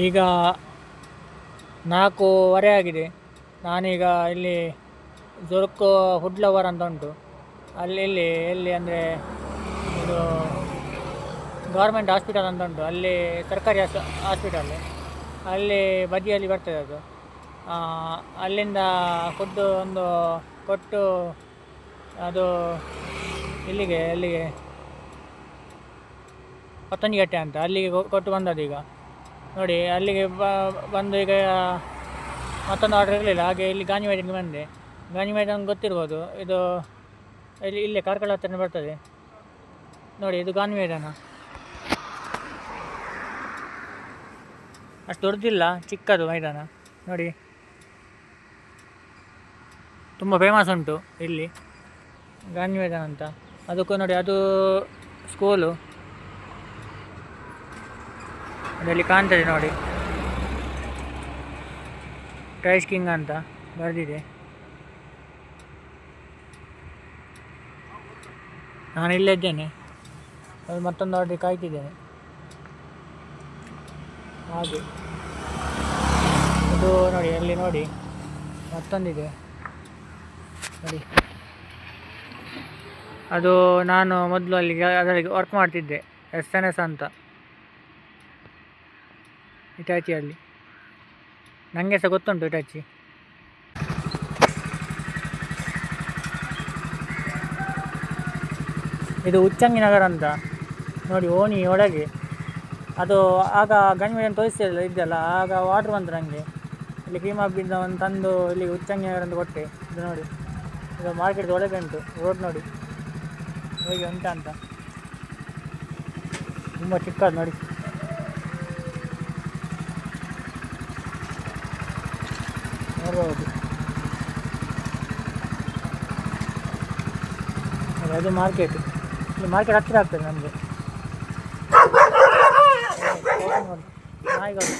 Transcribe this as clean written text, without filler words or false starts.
ಈಗ 4:30 ಆಗಿದೆ. ನಾನೀಗ ಇಲ್ಲಿ ಜೊರ್ಕೋ ಫುಡ್ ಲವರ್ ಅಂತ ಉಂಟು, ಅಲ್ಲಿ ಎಲ್ಲಿ ಅಂದರೆ ಇದು ಗೌರ್ಮೆಂಟ್ ಹಾಸ್ಪಿಟಲ್ ಅಂತ ಉಂಟು, ಅಲ್ಲಿ ಸರ್ಕಾರಿ ಹಾಸ್ಪಿಟಲ್, ಅಲ್ಲಿ ಬದಿಯಲ್ಲಿ ಬರ್ತದೆ ಅದು. ಅಲ್ಲಿಂದ ಫುಡ್ಡು ಒಂದು ಕೊಟ್ಟು ಅದು ಎಲ್ಲಿಗೆ ಪತ್ತಂಜಿಗಟ್ಟೆ ಅಂತ ಅಲ್ಲಿಗೆ ಕೊಟ್ಟು ಬಂದದ್ದು. ಈಗ ನೋಡಿ ಅಲ್ಲಿಗೆ ಬಂದು ಈಗ ಮತ್ತೊಂದು ಆರ್ಡರ್ ಇರಲಿಲ್ಲ, ಹಾಗೆ ಇಲ್ಲಿ ಗಾಂಧಿ ಮೈದಾನಿಗೆ ಬಂದೆ. ಗಾಂಧಿ ಮೈದಾನ ಗೊತ್ತಿರ್ಬೋದು, ಇದು ಇಲ್ಲೇ ಕಾರ್ಕಳ ಹತ್ತಿರ ಬರ್ತದೆ ನೋಡಿ. ಇದು ಗಾಂಧಿ ಮೈದಾನ, ಅಷ್ಟು ದೊಡ್ಡದಿಲ್ಲ, ಚಿಕ್ಕದು ಮೈದಾನ ನೋಡಿ. ತುಂಬ ಫೇಮಸ್ ಉಂಟು ಇಲ್ಲಿ ಗಾಂಧಿ ಮೈದಾನ ಅಂತ. ಅದಕ್ಕೂ ನೋಡಿ, ಅದು ಸ್ಕೂಲು ಅದರಲ್ಲಿ ಕಾಣ್ತದೆ ನೋಡಿ, ಟೈಸ್ ಕಿಂಗ್ ಅಂತ ಬರೆದಿದೆ. ನಾನು ಇಲ್ಲೇ ಇದ್ದೇನೆ, ಅದು ಮತ್ತೊಂದು ಆರ್ಡ್ರಿಗೆ ಕಾಯ್ತಿದ್ದೇನೆ. ಹಾಗೆ ಇದು ನೋಡಿ, ಅಲ್ಲಿ ನೋಡಿ ಮತ್ತೊಂದಿದೆ ನೋಡಿ. ಅದು ನಾನು ಮೊದಲು ಅದರಲ್ಲಿ ವರ್ಕ್ ಮಾಡ್ತಿದ್ದೆ, SNS ಅಂತ, ಇಟಾಚಿಯಲ್ಲಿ. ನನಗೆ ಸಹ ಗೊತ್ತುಂಟು ಇಟಾಚಿ. ಇದು ಉಚ್ಚಂಗಿ ನಗರ ಅಂತ ನೋಡಿ, ಓಣಿ ಒಳಗೆ. ಅದು ಆಗ ಗಂಜಿ ತೋರಿಸ್ತಿರಲಿಲ್ಲ ಇದ್ದಲ್ಲ, ಆಗ ವಾಟ್ರ್ ಬಂತು ನನಗೆ. ಇಲ್ಲಿ ಕ್ರೀಮ್ ಹಬ್ಬಿಂದ ಒಂದು ತಂದು ಇಲ್ಲಿ ಉಚ್ಚಂಗಿ ನಗರ ಅಂತ ಕೊಟ್ಟೆ. ಇದು ನೋಡಿ, ಇದು ಮಾರ್ಕೆಟ್ ಒಳಗೆ ಉಂಟು, ರೋಡ್ ನೋಡಿ ಹೇಗೆ ಉಂಟ ಅಂತ. ತುಂಬ ಚಿಕ್ಕದು ನೋಡಿ. ನೋಡ್ಬೋದು, ಅದು ಮಾರ್ಕೆಟ್. ಇಲ್ಲಿ ಮಾರ್ಕೆಟ್ ಹತ್ತಿರ ಆಗ್ತದೆ ನಮಗೆ. ನಾಯಿಗಳು